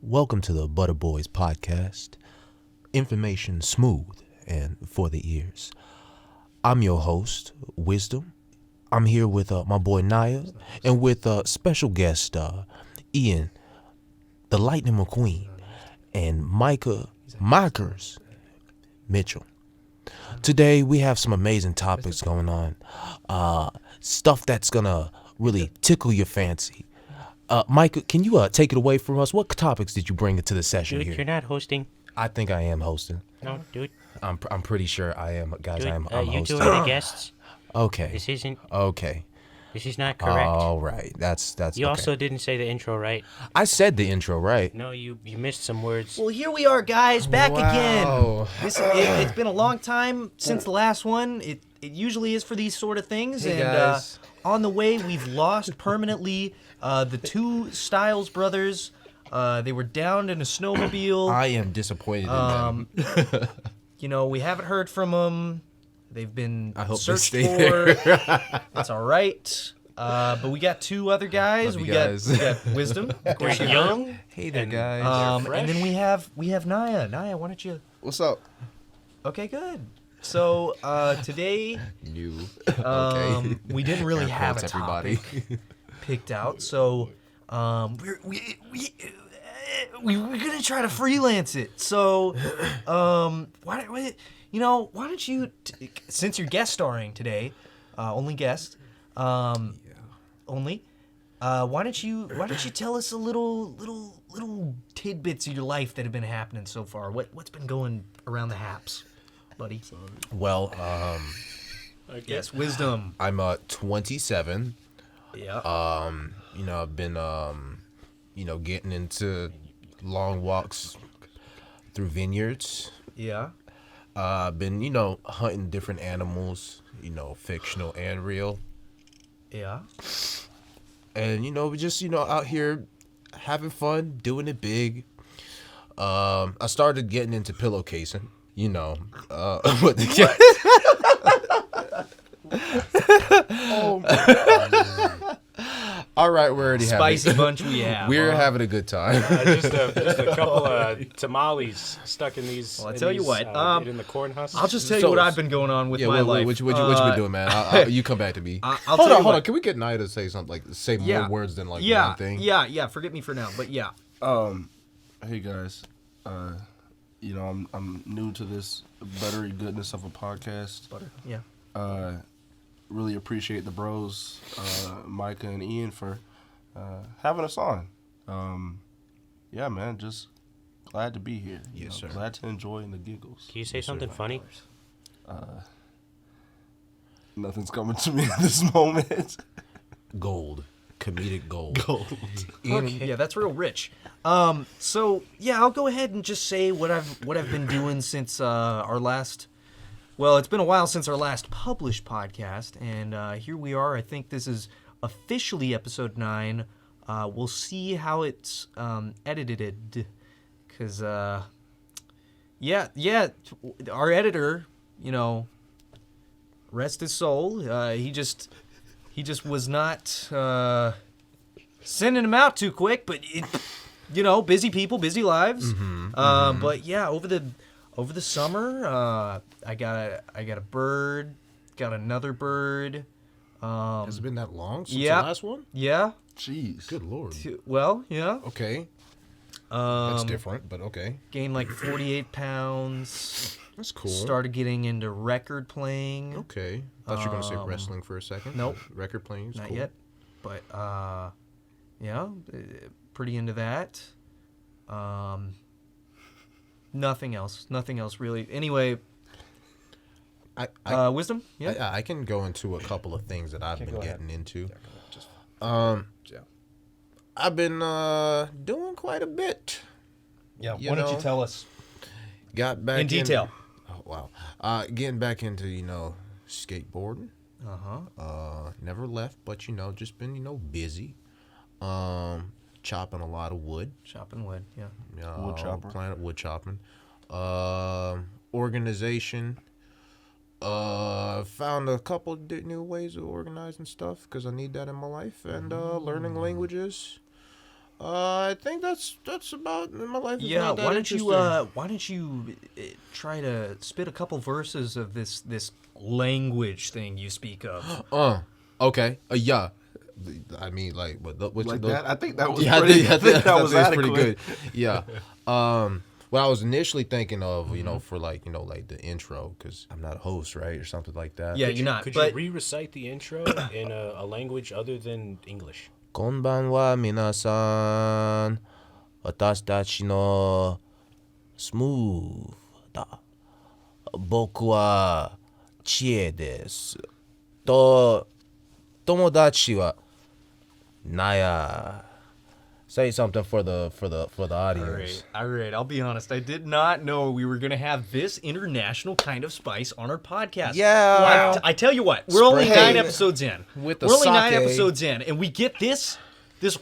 Welcome to the Butter Boys podcast. Information smooth and for the ears. I'm your host, Wisdom. I'm here with my boy Naya and with special guest Ian, the Lightning McQueen, and Micah Mockers Mitchell. Today we have some amazing topics going on. Stuff that's gonna really tickle your fancy. Micah, can you take it away from us? What topics did you bring into the session Dude, here? you're not hosting. I think I am hosting. No, dude. I'm pretty sure I am, guys. Dude, I'm you hosting. two are the guests. Okay. This isn't. Okay. This is not correct. All right. That's. You okay. also didn't say the intro right. I said the intro right. No, you missed some words. Well, here we are, guys, back Wow. again. It's been a long time since the last one. It usually is for these sort of things. Hey, and guys. On the way, we've lost permanently the two Styles brothers. They were downed in a snowmobile. I am disappointed in them. You know, we haven't heard from them. They've been I hope they searched stay for. there. That's all right. But we got two other guys. Love We you got guys. Wisdom. Of course, They're you're young. Hey there, guys. And then we have Naya. Naya, why don't you? What's up? Okay, good. So today New. Okay. we didn't really Air have a quotes, topic picked out. So we're gonna try to freelance it. So why don't you since you're guest starring today, only guest, only. Why don't you tell us a little tidbits of your life that have been happening so far? What's been going around the haps, buddy? Well, Yes, Wisdom. I'm 27. Yeah. I've been getting into long walks through vineyards. Yeah. I've been, hunting different animals, fictional and real. Yeah. And, we just, out here having fun, doing it big. I started getting into pillowcasing, but Oh my God. all right, we're already Spicy having bunch we have. we're having a good time. Just a couple of tamales stuck in these. Well, I tell you what, in the corn husk. I'll just tell So- you what I've been going on with Yeah, my life. what you been doing, man? You come back to me. I'll hold tell you on. what. Can we get Naya to say something say Yeah. more words than one thing? Yeah. Forget me for now. But yeah. Hey guys. I'm new to this buttery goodness of a podcast. Butter. Yeah. Really appreciate the bros, Micah and Ian, for having us on. Yeah, man, just glad to be here. Yes, sir. Glad to enjoy the giggles. Can you say something funny? Nothing's coming to me at this moment. Gold, comedic gold. Yeah, that's real rich. So yeah, I'll go ahead and just say what I've been doing since our last. Well, it's been a while since our last published podcast, and here we are. I think this is officially episode 9. We'll see how it's edited, because our editor, rest his soul. He just was not sending them out too quick, but busy people, busy lives. But yeah, over the summer, I got a bird, got another bird. Has it been that long since yeah. the last one? Yeah. Jeez. Good lord. Well, yeah. Okay. That's different, but okay. Gained like 48 pounds. That's cool. Started getting into record playing. Okay. Thought you were gonna say wrestling for a second. Nope. Record playing is Not cool. yet. But yeah, pretty into that. Nothing else really. Anyway, Wisdom? Yeah. I can go into a couple of things that I've been go ahead. getting into. Just I've been doing quite a bit. Yeah. You Why don't know, you tell us Got back in detail? Oh wow. Getting back into skateboarding. Never left, but just been busy. Chopping a lot of wood. Chopping wood. Yeah. Wood chopper. Planet wood chopping. Organization. Found a couple new ways of organizing stuff because I need that in my life, and learning languages. I think that's about my life. Is Yeah, not that why interesting. don't you try to spit a couple verses of this language thing you speak of? Okay. Yeah. I mean, like, what Like those, that? I think that was yeah, pretty, I think that was pretty adequate. good. Yeah. What I was initially thinking of, for like the intro, because I'm not a host, right, or something like that. Yeah, you're not. Could but you re-recite the intro in a language other than English? Konbanwa minasan, watashi tachi no smooth da. Boku wa chie desu. To tomodachi wa naya. Say something for the audience. All right. I'll be honest. I did not know we were gonna have this international kind of spice on our podcast. Yeah. I tell you what, we're only Spray 9 episodes in. with the we're only 9 sake. episodes in, and we get this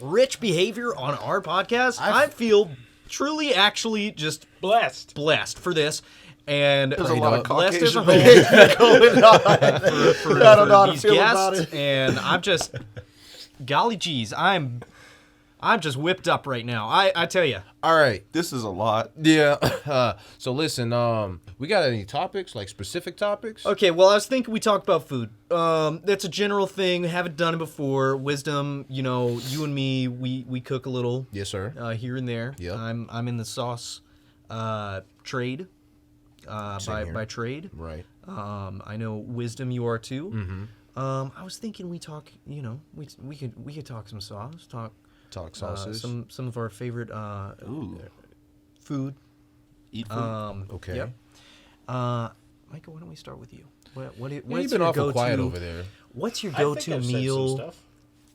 rich behavior on our podcast. I feel truly, actually, just Blessed. blessed for this. And There's a lot of blessed as a Caucasian whole behavior going on. for I don't know how to these feel about guests, it. and I'm just, golly geez, I'm just whipped up right now. I tell you. All right. This is a lot. Yeah. So listen, we got any topics, like specific topics? Okay, well, I was thinking we talked about food. That's a general thing. We haven't done it before. Wisdom, you and me, we cook a little. Yes, sir. Here and there. Yep. I'm in the sauce trade. Same here. By trade. Right. I know Wisdom, you are too. Mm-hmm. I was thinking we talk. We could talk some sauce. Talk sauces. Some of our favorite Ooh. food. Eat food. Okay. Yep. Micah, why don't we start with you? What's You've your been awful go-to? quiet over there. What's your I think go-to I've said some meal? stuff.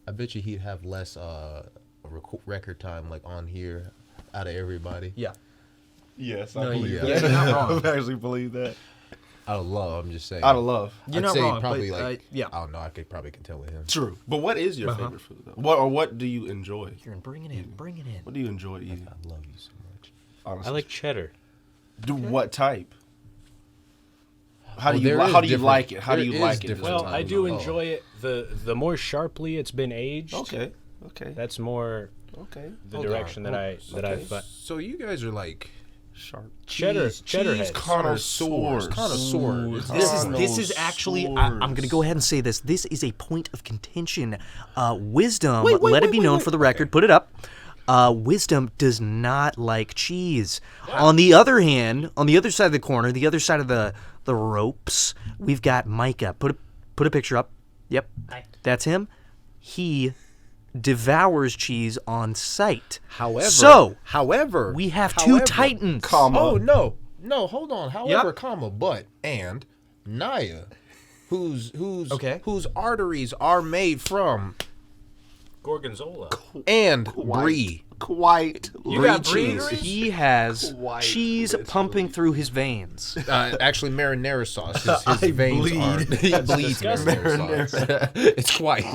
I bet you he'd have less record time, like on here, out of everybody. Yeah. Yes, No, I believe yeah, that. you're not wrong. I actually believe that. Out of love, I'm just saying. Out of love. You're I'd not say wrong, probably but, like, yeah. I don't know. I could probably contend with him. True. But what is your favorite food, though? What do you enjoy? Kieran, bring it in. Bring it in. What do you enjoy eating? I love you so much. Honestly. I like cheddar. What type? How do Well, you there is how do you different- like it? How do there you is like it? different Well, types I do of- enjoy it. The more sharply it's been aged. Okay. Okay. That's more Okay. the Hold direction on. that I Okay. that So you guys are like Sharp. cheddar cheese heads. connoisseurs. Connoisseurs. This is actually. I'm going to go ahead and say this. This is a point of contention. Wisdom. Let it be known for the record. Put it up. Wisdom does not like cheese. On the other hand, on the other side of the corner, the other side of the ropes, we've got Micah. Put a picture up. Yep, that's him. He devours cheese on sight. However, We have two titans. Oh no, hold on. However, but and Naya, whose arteries are made from gorgonzola. and brie. Quite. You got Brie cheese. cheese. He has Quite cheese literally. pumping through his veins. Actually, marinara sauce. His I veins bleed. are. He bleeds disgusting. marinara sauce. It's quite.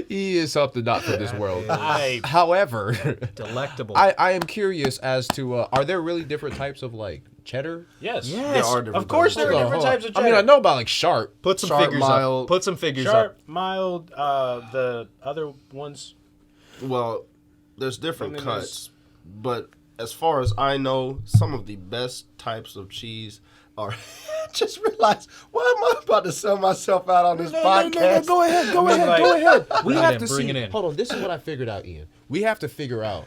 He is something not from this world. However, Delectable. I am curious as to are there really different types of like cheddar? Yes. There are different Of course, types. there are Hold on, different hold on. types of cheddar. I mean, I know about like sharp. Put some Sharp, figures mild. up. Put some figures Sharp, up. mild. The other ones. Well, there's different And then cuts, but as far as I know, some of the best types of cheese are. Just realized, why am I about to sell myself out on this podcast? Go ahead. Go like- ahead. We Bring have it to in, bring see. it in. Hold on. This is what I figured out, Ian. We have to figure out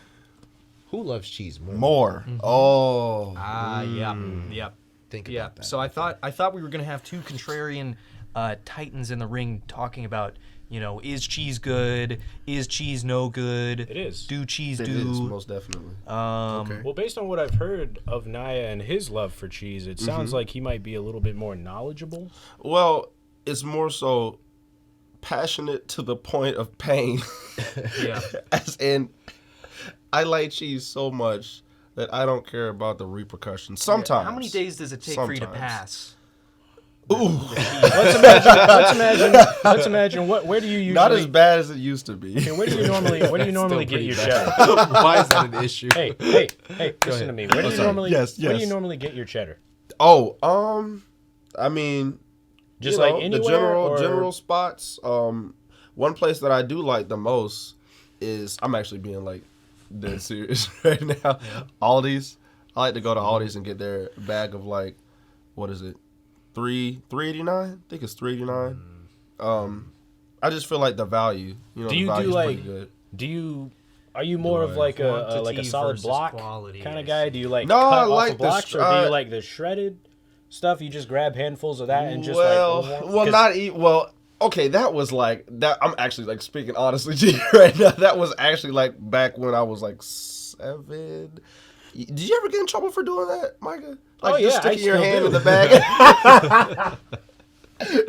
who loves cheese more. More. Oh. Yep. Think Yeah. about that. So I thought we were gonna have two contrarian titans in the ring talking about, is cheese good? Is cheese no good? It is. Do cheese It do? is, most definitely. Okay. Well, based on what I've heard of Naya and his love for cheese, it sounds like he might be a little bit more knowledgeable. Well, it's more so passionate to the point of pain. Yeah. As in, I like cheese so much that I don't care about the repercussions. Sometimes. How many days does it take for you to Sometimes. pass? Let's imagine where do you usually Not as bad as it used to be. where do you normally get your cheddar? Why is that an issue? Hey, listen to me. Where do you normally Yes, where do you yes. normally get your cheddar? Oh, I mean, Just you know, like anywhere, the or- general spots. One place that I do like the most is, I'm actually being like dead serious right now. Yeah. Aldi's. I like to go to Aldi's and get their bag of like, what is it, $3.89? I think it's $3.89. I just feel like the value. You know, do you the do like? good. Are you more of like a solid block kind of guy? Do you like no, cut I off like the blocks, or do you like the shredded stuff? You just grab handfuls of that and just okay, that was like that. I'm actually like speaking honestly to you right now. That was actually like back when I was like 7. Did you ever get in trouble for doing that, Micah? Like just sticking your hand in the bag?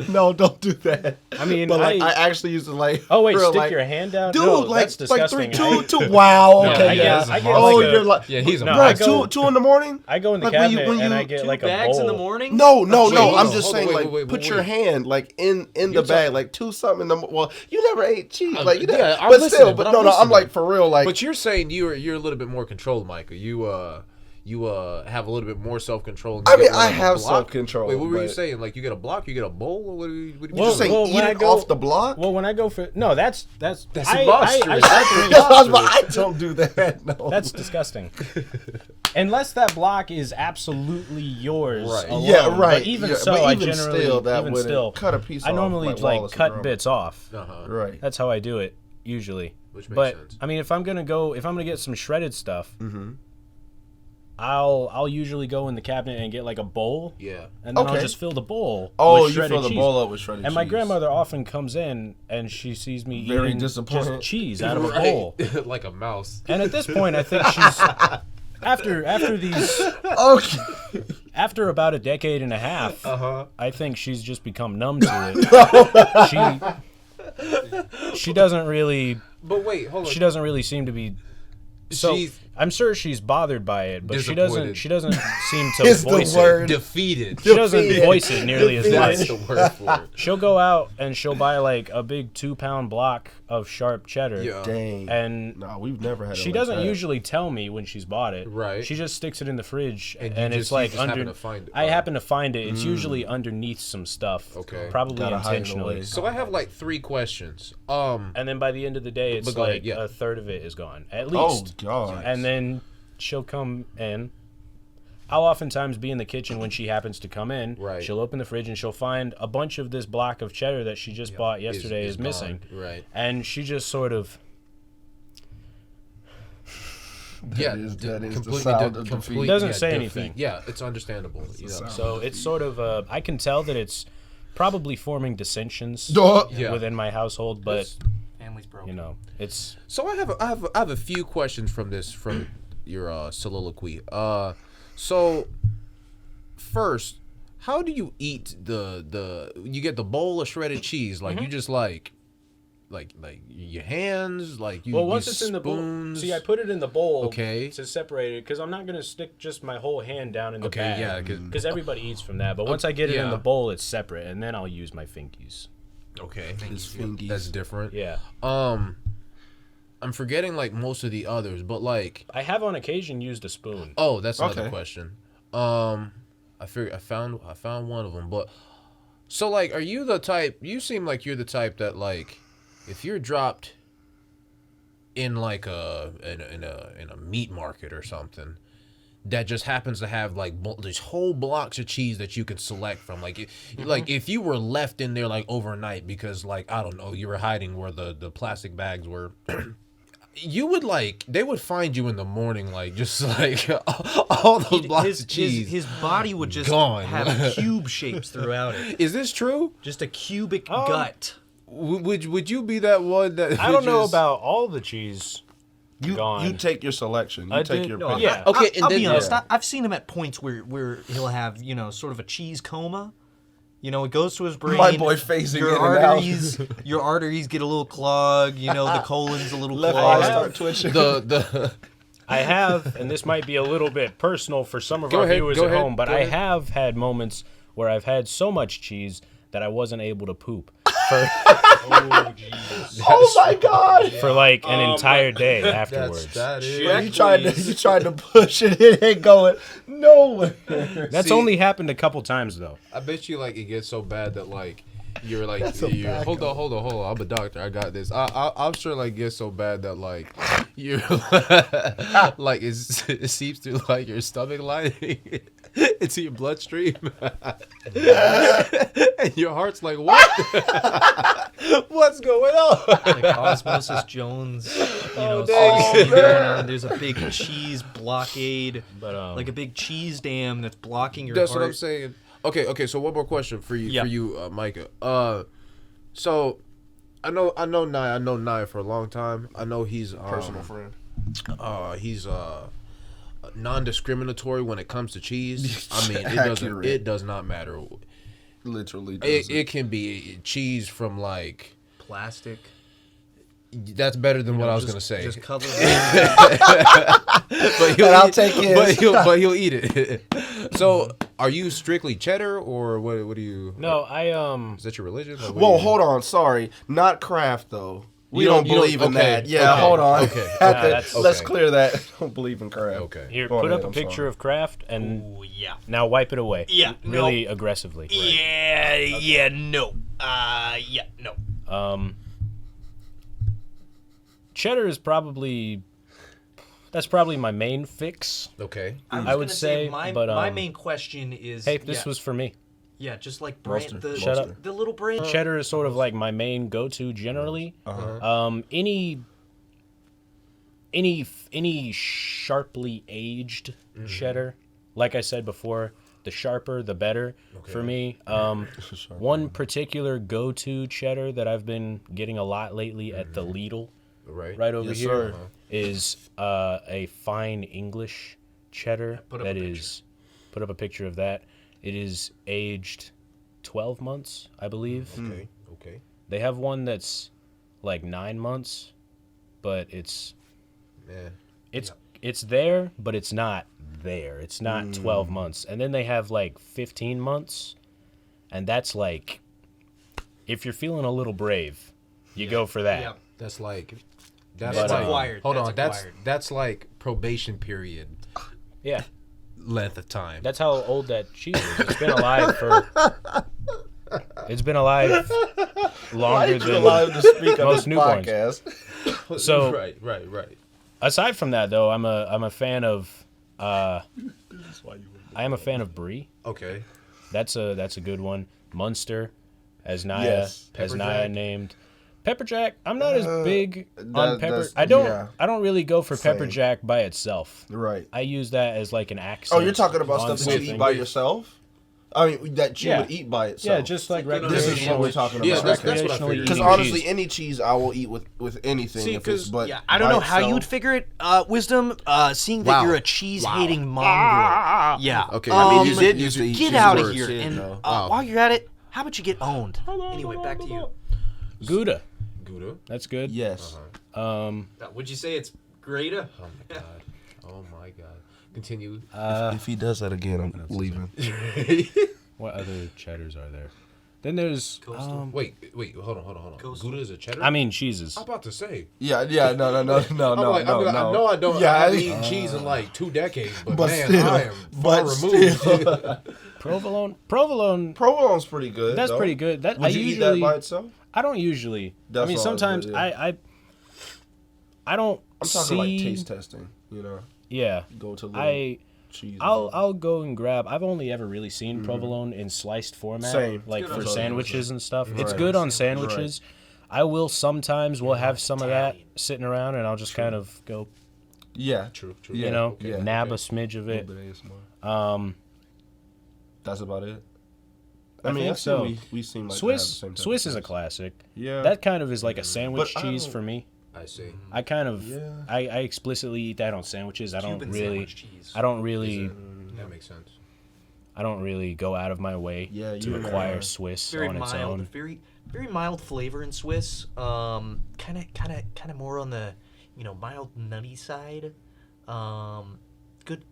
No, don't do that. I mean, but like I actually used to like. Oh wait, stick your hand down, dude. No, like that's disgusting. Like 3, 2. Wow. Okay. I get you're like he's a bro, 2 in the morning. I go in the cabinet and I get like a bags bowl. in the morning. No. I'm just saying like put your hand like in the bag, like 2 something in the. Well, you never ate cheese, like you never. But still, but no. I'm like for real, like. But you're saying you're a little bit more controlled, Micah. You have a little bit more self-control. I mean, I have self-control. Wait, what were you saying? Like, you get a block, you get a bowl? Or what are you just saying? Eat it off the block? Well, when I go for... No, that's preposterous. I don't do that, no. That's disgusting. Unless that block is absolutely yours alone. Yeah, right. But even yeah, so, but I even generally... still, that even would still, cut a piece off. I normally, like cut bits off. Right. That's how I do it, usually. Which makes sense. I mean, if I'm going to get some shredded stuff... Mm-hmm. I'll usually go in the cabinet and get like a bowl. Yeah. And then I'll just fill the bowl. With shredded cheese. You fill the bowl up with shredded cheese. And my grandmother often comes in and she sees me eating just cheese out of a bowl. Like a mouse. And at this point, I think she's after these after about a decade and a half, I think she's just become numb to it. She doesn't really. But wait, hold on. She doesn't really seem to be. So I'm sure she's bothered by it, but she doesn't seem to voice it. Defeated. She doesn't voice it nearly as much. That's the word for it. She'll go out and she'll buy like a big 2-pound block of sharp cheddar. Yeah. Dang. And no, we've never had it. She doesn't usually tell me when she's bought it. Right. She just sticks it in the fridge and it's like you happen to find it. I happen to find it. It's usually underneath some stuff. Okay. Probably intentionally. So I have like 3 questions. And then by the end of the day, it's like a third of it is gone. At least. Oh God. And then she'll come in. I'll oftentimes be in the kitchen when she happens to come in. Right. She'll open the fridge and she'll find a bunch of this block of cheddar that she just bought yesterday is missing. Right. And she just sort of... That is the sound of defeat. Doesn't say anything. Yeah, it's understandable. So it's sort of... I can tell that it's probably forming dissensions within my household, but... Family's broken. It's... So I have a few questions from your soliloquy. So first, how do you eat you get the bowl of shredded cheese? Like you just like your hands, like you. Well, once use it's in the bowl, spoons. see, I put it in the bowl to separate it because I'm not gonna stick just my whole hand down in the bag. Yeah, because everybody eats from that. But once I get it in the bowl, it's separate, and then I'll use my finkies. Okay, that's different. Yeah. I'm forgetting like most of the others, but like I have on occasion used a spoon. Oh, that's another question. I found one of them, but so like, are you the type? You seem like you're the type that like, if you're dropped in like in a meat market or something, that just happens to have like these whole blocks of cheese that you can select from. Like, like if you were left in there like overnight because like I don't know, you were hiding where the plastic bags were. You would they would find you in the morning, like just like all those blocks of cheese. His body would just have cube shapes throughout it. Is this true? Just a cubic gut. Would you be that one that? I don't know about all the cheese. You take your selection. You take your pick. Yeah. Okay. I'll be honest. I've seen him at points where he'll have sort of a cheese coma. It goes to his brain. My boy phasing your arteries get a little clogged. The colon's a little left clogged. eye start twitching. I have, and this might be a little bit personal for some of our viewers at home, but I have had moments where I've had so much cheese that I wasn't able to poop. Oh my God! For like an entire day afterwards. You tried to push it, it ain't going nowhere. That's only happened a couple times though. I bet you it gets so bad that you're like, hold on. I'm a doctor. I got this. I'm sure like gets so bad that like you're like it seeps through like your stomach lining into your bloodstream, and your heart's like, what? What's going on? Like Osmosis Jones, dang. going on. There's a big cheese blockade, But like a big cheese dam that's blocking your That's heart. what I'm saying. Okay. So one more question for you, Micah. So I know Naya for a long time. I know he's Personal friend. He's non-discriminatory when it comes to cheese. I mean, Accurate. it does not matter. Literally. It can be cheese from like Plastic. that's better than what I was gonna say. Just cover But I'll take his. But he'll eat it. So, are you strictly cheddar or what do you? no, Is that your religion? Like, what do Whoa, you- hold on. Sorry, not Kraft though. We You don't don't- believe in okay, that. Yeah, okay, hold on. okay. that's- Let's okay. clear that. Don't believe in Kraft. Okay. here, Go put ahead, up a I'm picture sorry. of Kraft and Oh yeah. now wipe it away. Yeah, really aggressively. No. No. Cheddar is probably my main fix. Okay. I would say, my but, my main question is. Hey, this was for me. Yeah, just like brand, Mustard. the Shut up. the little brand. Cheddar is sort of like my main go-to generally. Any sharply aged cheddar, like I said before, the sharper the better for me. One particular go-to cheddar that I've been getting a lot lately at the Lidl, right over Yes, here, sir. is a fine English cheddar put up that a is. Put up a picture of that. It is aged 12 months, I believe. Okay. They have one that's like 9 months, but it's there, but it's not there. It's not 12 months. And then they have like 15 months, and that's like, if you're feeling a little brave, you go for that. Yeah. That's like. That's like, acquired. Hold That's on. acquired. That's like probation period Yeah, length of time. that's how old that cheese is. It's been alive longer than allowed to speak on most this newborns. podcast. So Right. aside from that, though, I'm a fan of I am a fan of brie. Okay. That's a good one. Munster, as Naya Yes. named. Pepper Jack. I'm not as big on that- pepper. that's- I don't really go for Same. Pepper Jack by itself. Right. I use that as like an accent. Oh, you're talking about on stuff that you something. eat by yourself? I mean, that you Yeah. would eat by itself. Yeah, just like This is what we're talking Yeah, about. that's what I recreationally figured. Because eating honestly, cheese. any cheese I will eat with anything. See, if it's, 'cause- but Yeah, I don't by know how you would itself- figure it, Wisdom. Seeing that Wow. you're a cheese-hating mongrel. Yeah. Okay. I mean, you Um, did used to eat Get cheese out of worse, here. yeah, And though. while you're at it, how about you get owned? Anyway, back to you. Gouda. Gouda. That's good. Yes. Would you say it's Greta? Oh my god. Continue. If he does that again, I'm leaving. What other cheddars are there? Then there's Wait. Hold on. Coastal. Gouda is a cheddar? I mean cheeses. I'm about to say. No. I'm like, I know I don't. Yeah, I haven't eaten cheese in like 2 decades, but man, still, I am far removed. Provolone. Provolone's pretty good. That's though. pretty good. That Would I you usually eat that by itself? I don't usually. That's I mean all I sometimes would, yeah. I don't I'm talking see like taste testing. You know, Yeah. go to little cheese. I'll go and grab. I've only ever really seen provolone in sliced format, Same. like It's good for on sandwiches and stuff. It's Right. good on sandwiches. I will sometimes will have some of that sitting around, and I'll just kind of go, Yeah. True. Yeah. you know, Yeah. nab a smidge of it. That's about it. I think that's so. what we seem like to have the Swiss same type Swiss of is a taste. classic. Yeah. That kind of is like a sandwich But I cheese don't- for me. I see. I kind of Yeah. I explicitly eat that on sandwiches. I don't Cuban really sandwich cheese. I don't really That makes sense. I don't really go out of my way Yeah, to you acquire are. Swiss Very on its mild, own. very mild flavor in Swiss. Kind of more on the mild nutty side. Good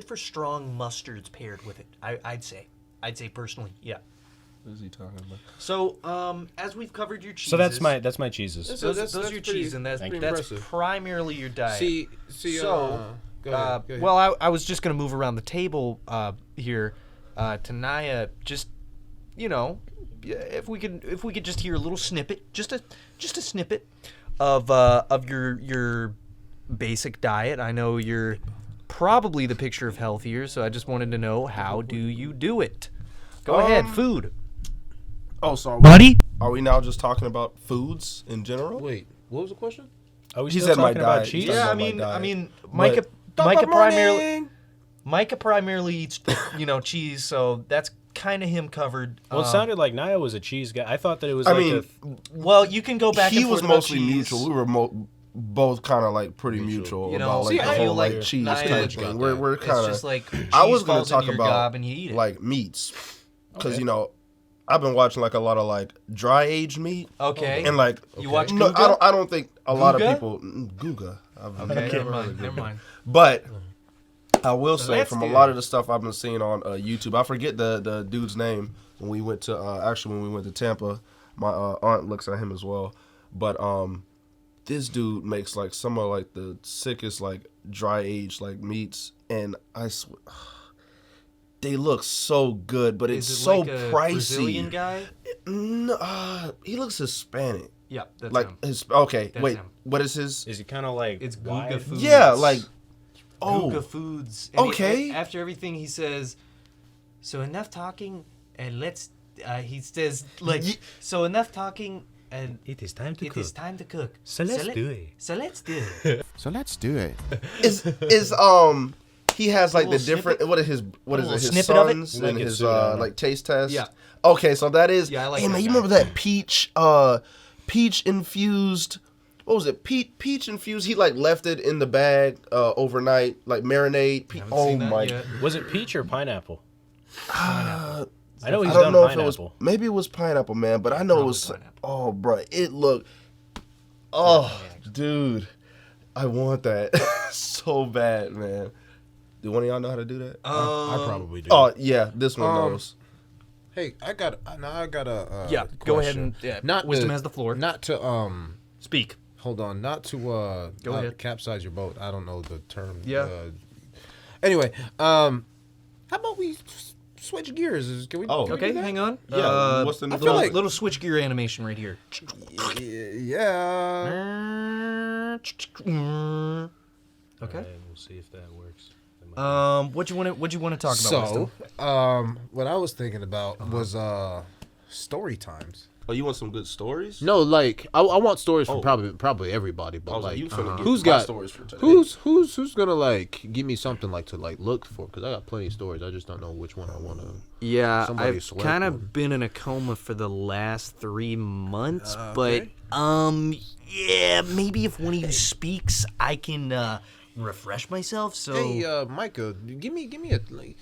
for strong mustards paired with it. I'd say personally, yeah. What is he talking about? So as we've covered your cheeses, So that's my cheeses. those that's are your pretty- cheese, and that's Thank you. Impressive. primarily your diet. See. So, Go ahead. well, I was just gonna move around the table here to Naya. Just if we could just hear a little snippet, just a snippet of your basic diet. I know you're probably the picture of health here, so I just wanted to know, how do you do it? Go ahead, food. Oh, sorry, buddy. Are we now just talking about foods in general? Wait, what was the question? Are we He still said my talking about diet. cheese? Yeah, I mean, Micah primarily eats, cheese, so that's kind of him covered. Well, it sounded like Naya was a cheese guy. I thought that it was well, you can go back and He forth was about mostly cheese. mutual. We were both kind of like pretty mutual You know, about like see, the I feel whole like cheese Naya type got thing. that. We're It's kind just of. like I was cheese going falls to talk into your about gob and you eat it. like meats, because I've been watching like a lot of like dry aged meat. Okay. And like You watch no, Guga? I don't think a lot of Guga? people Guga. Okay, never mind. But I will say that's from a good. lot of the stuff I've been seeing on YouTube, I forget the dude's name. When we went to Tampa, my aunt looks at him as well. But this dude makes like some of like the sickest like dry aged like meats, and I swear, they look so good, but it's Is it so like a pricey. Brazilian guy? No, he looks Hispanic. Yeah, that's Like him. okay, That's wait, him. what is his? Is it kind of like It's wide? Guga Foods. Yeah, like Guga Foods. And Okay. after everything, he says, "So enough talking, and let's." He says, "Like, so enough talking, and It is time to it cook. is time to cook. So let's do it." So let's do it. So let's do it. is he has like the little different snippet? what is his little his snippet of it? sons Like and it's his suited on like taste test. Yeah. Okay, so that is. Yeah, I like Hey that man, you guy. remember that peach infused? What was it? Peach infused. He like left it in the bag overnight, like marinade. Haven't Oh seen that my! yet. Was it peach or pineapple? Pineapple. I know he's I don't done know pineapple. if it was. Maybe it was pineapple, man. But I know it was. Probably pineapple. Oh, bro, it looked. Oh, dude, I want that so bad, man. Do one of y'all know how to do that? I probably do. Oh yeah, this one knows. Hey, I got a Yeah, go ahead question. and not Wisdom to, has the floor. Not to Speak. hold on, not to Go ahead. capsize your boat. I don't know the term. Yeah. Anyway, how about we switch gears? Can we? Oh. can we Okay, do that? hang on. Yeah, what's the I feel little- like- little switchgear animation right here. Yeah. Okay. Alright, we'll see if that works. What you want to talk about? So, Wisdom? what I was thinking about was story times. Oh, you want some good stories? No, like I want stories from probably everybody, I but was like, like you finna get who's my got stories for today? who's gonna like give me something like to like look for? Because I got plenty of stories. I just don't know which one I want to. Yeah, somebody I've select kind one. of been in a coma for the last 3 months, okay. but yeah, maybe if one of you speaks, I can refresh myself. So Hey, Micah, give me a like.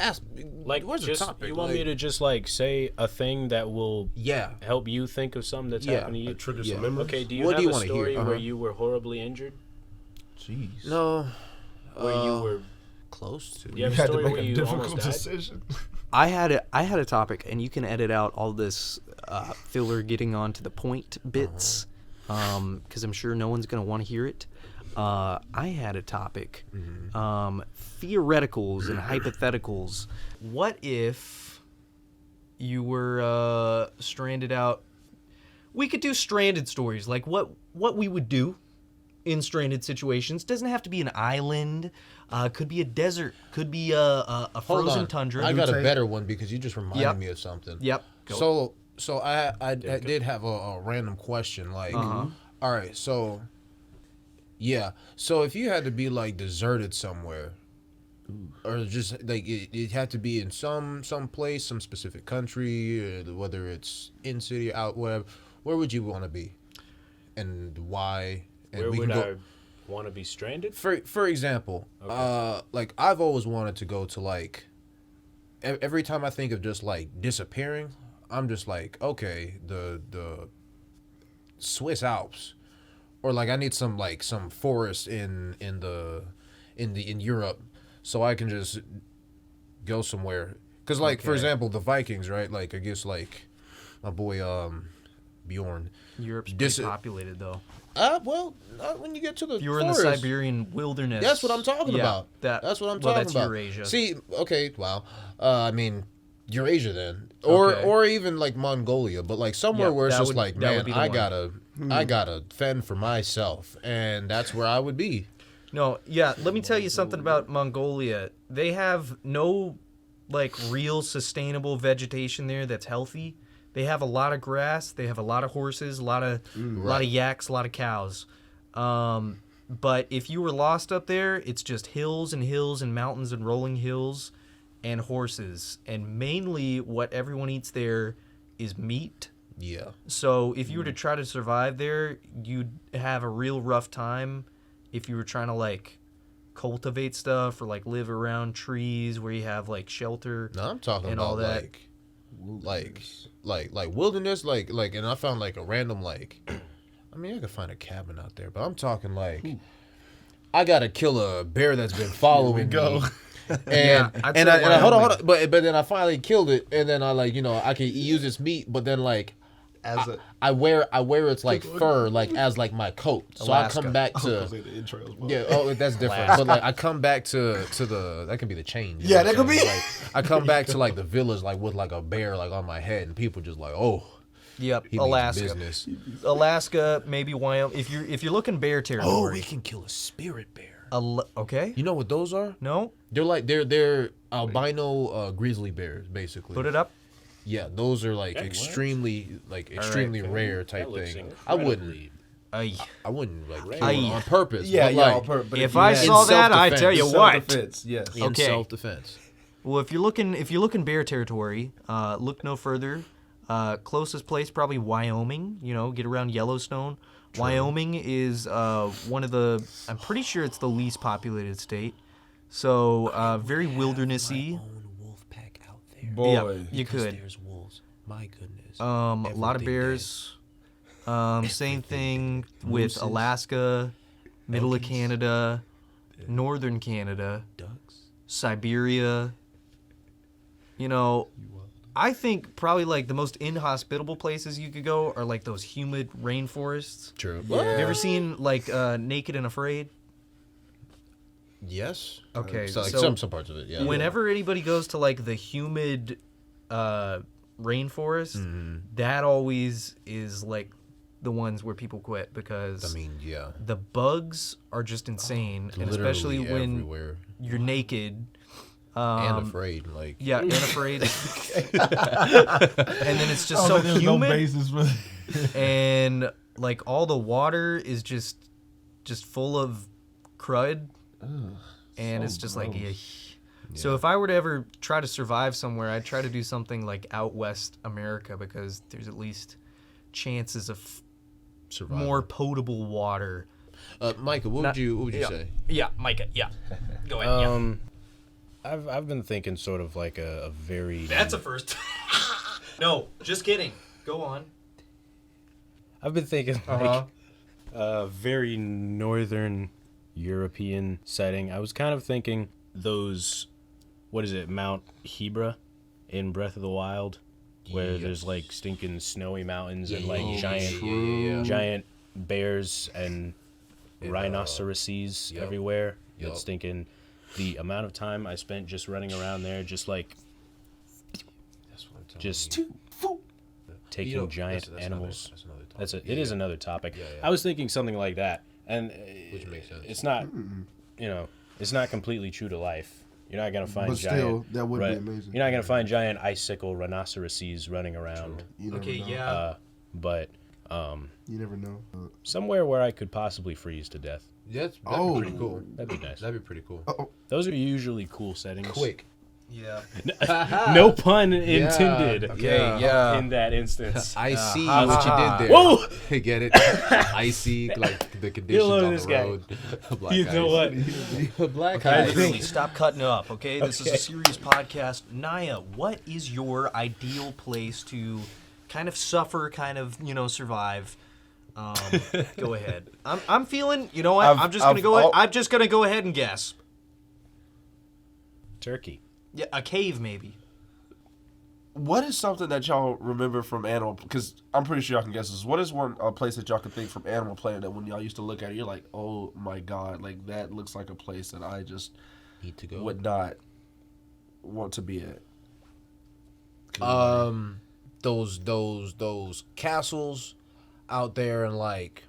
Ask Like, where's just, the topic? you want like, me to just like say a thing that will Yeah. help you think of something that's Yeah, happened to you? Trigger Yeah. some memories. Okay, do you What do have you a wanna hear? story where Uh-huh. you were horribly injured? Jeez. No. Where you were? Close to. You have a story where you almost died? decision. I had a topic, and you can edit out all this filler getting on to the point bits, because I'm sure no one's gonna want to hear it. I had a topic, theoreticals and hypotheticals. What if you were stranded out? We could do stranded stories, like what we would do in stranded situations. Doesn't have to be an island. Could be a desert. Could be a Hold frozen on. tundra. I got a better one because you just reminded Yep. me of something. Yep. Go. So I did have a random question. Like, all right, so yeah, so if you had to be like deserted somewhere, or just like it had to be in some place, some specific country, whether it's in city, out, whatever, where would you want to be, and why? And Where we would can I go. want to be stranded? For example, like I've always wanted to go to like. Every time I think of just like disappearing, I'm just like, okay, the Swiss Alps, or like I need some forest in Europe, so I can just go somewhere. Cause like for example, the Vikings, right? Like I guess like my boy Bjorn. Europe's pretty populated, though. When you get to the If you were in the forest, Siberian wilderness. that's what I'm talking yeah, about. That's what I'm well, talking that's about. Eurasia. See, okay, wow. I mean, Eurasia then, Okay. or even like Mongolia, but like somewhere where it's that just would- like, that man, would be the one. I gotta fend for myself, and that's where I would be. No, yeah, let me tell you something about Mongolia. They have no, like, real sustainable vegetation there that's healthy. They have a lot of grass. They have a lot of horses, a lot of yaks, a lot of cows. But if you were lost up there, it's just hills and hills and mountains and rolling hills and horses. And mainly what everyone eats there is meat. Yeah. So if you were to try to survive there, you'd have a real rough time if you were trying to, like, cultivate stuff or, like, live around trees where you have, like, shelter. No, I'm talking and about all that. like wilderness, like, and I found like a random like, I mean, I could find a cabin out there, but I'm talking like, I gotta kill a bear that's been following me. And I'd and say I hold Wyoming. on, but then I finally killed it, and then I like, you know, I can use this meat, but then like, I wear its like fur like as like my coat, so Alaska. I come back to yeah. Oh, that's different. But like I come back to the that could be the change. Yeah, that could be. Like, I come back to like the village like with like a bear like on my head, and people just like, oh, Yep, he means Alaska. business. Alaska, maybe Wyoming. If you're looking bear territory. Oh, we can kill a spirit bear. Okay. You know what those are? No? They're like they're albino grizzly bears basically. Put it up. Yeah, those are like Okay, extremely rare type That looks thing. I wouldn't incredibly- Aye. like kill Aye. it on purpose. Yeah, but yeah. like, But If you I had- saw in that, I self-defense. tell you what. Self-defense, yes. in Okay. self-defense. Well, if you're looking bear territory, look no further. Closest place probably Wyoming. You know, get around Yellowstone. Wyoming is one of the. I'm pretty sure it's the least populated state. So very wildernessy. Own wolf pack out there. Boy. Yeah, you Because could. there's wolves. My goodness. A lot of Everything bears. Same thing with Mooses. Alaska, middle of Elkies. Canada, northern Canada, Ducks. Siberia. You know, I think probably like the most inhospitable places you could go are like those humid rainforests. True. Have you ever seen like Naked and Afraid? Yes. Okay, So, like so some parts of it. Yeah. Whenever anybody goes to like the humid rainforest, Mm-hmm. that always is like the ones where people quit because I mean, yeah. the bugs are just insane, and Literally especially when everywhere. you're naked. And afraid, like Yeah, and afraid. And then it's just so there's humid, no basis for and like all the water is just full of crud, and it's just like yeah. So if I were to ever try to survive somewhere, I'd try to do something like out west America because there's at least chances of survival. more potable water. Micah, what would you say? Yeah, Micah. Yeah, go ahead. I've been thinking sort of like a very. That's a first. No, just kidding. Go on. I've been thinking like a very northern European setting. I was kind of thinking those, what is it, Mount Hebra in Breath of the Wild, where there's like stinking snowy mountains and like giant bears and rhinoceroses everywhere. Yup. That's thinking the amount of time I spent just running around there, just like That's what I'm telling just you. taking You know, giant that's animals. another topic. That's it. Yeah, It is yeah. another topic. Yeah. I was thinking something like that, and Which makes sense. it's not, it's not completely true to life. You're not gonna find But giant. still, that would be right, amazing. You're not gonna find giant icicle rhinoceroses running around, You never Okay, know. yeah. but You never know. somewhere where I could possibly freeze to death. That'd be pretty cool. That'd be nice. That'd be pretty cool. Those are usually cool settings. Quick. Yeah. No pun intended. Okay, yeah. In that instance. I see what you did there. Whoa! Get it? I see like the conditions love on this the guy. road. Black You know ice. what? Black Guys, ice. really, stop cutting up, okay? This is a serious podcast. Naya, what is your ideal place to kind of suffer, kind of, survive? Go ahead. I'm feeling, you know what? I'm just gonna go ahead and guess. Turkey. Yeah, a cave maybe. What is something that y'all remember from Animal? Because I'm pretty sure y'all can guess this. What is one place that y'all can think from Animal Planet that when y'all used to look at it, you're like, oh my god, like that looks like a place that I just Need to go. would not want to be at. those castles out there in like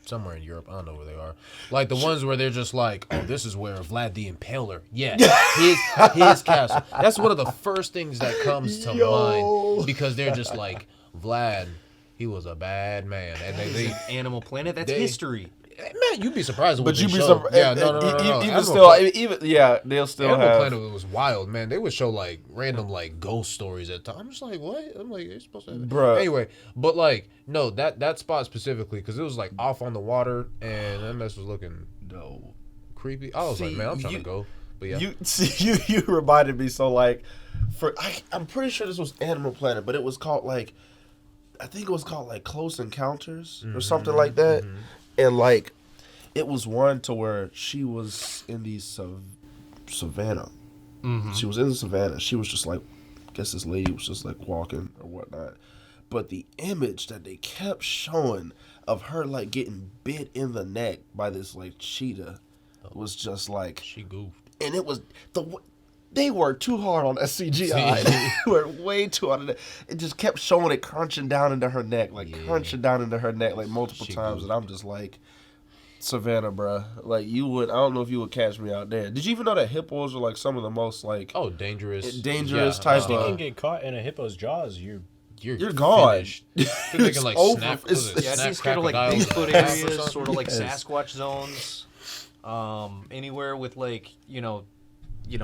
somewhere in Europe. I don't know where they are. Like the ones where they're just like, oh, this is where Vlad the Impaler. Yeah, his castle. That's one of the first things that comes to mind because they're just like Vlad. He was a bad man, and they Animal Planet. That's history. Man, you'd be surprised. But you'd be surprised. Yeah, no. They'll still Animal have. Planet was wild, man. They would show like random like ghost stories at times. I'm just like, what? I'm like, you're supposed to. Bruh. Anyway, but like, no, that spot specifically because it was like off on the water, and that mess was looking creepy. I was like, man, I'm trying to go. But yeah, You reminded me so like, I'm pretty sure this was Animal Planet, but it was called like, I think it was called like Close Encounters or something like that. And, like, it was one to where she was in the savannah. She was in the savannah. She was just, like, I guess this lady was just, like, walking or whatnot. But the image that they kept showing of her, like, getting bit in the neck by this, like, cheetah was just, like... she goofed. And it was... They worked too hard on that CGI. They were way too hard on it. It just kept showing it crunching down into her neck, like multiple times. And I'm just like, Savannah, bruh. Like, you would, I don't know if you would catch me out there. Did you even know that hippos are like some of the most like dangerous type If you can get caught in a hippo's jaws, you're gone. They can like over. snap. Yeah, snap it's sort of like crocodiles Bigfoot in half or areas, something. sort of like Sasquatch zones. Anywhere with like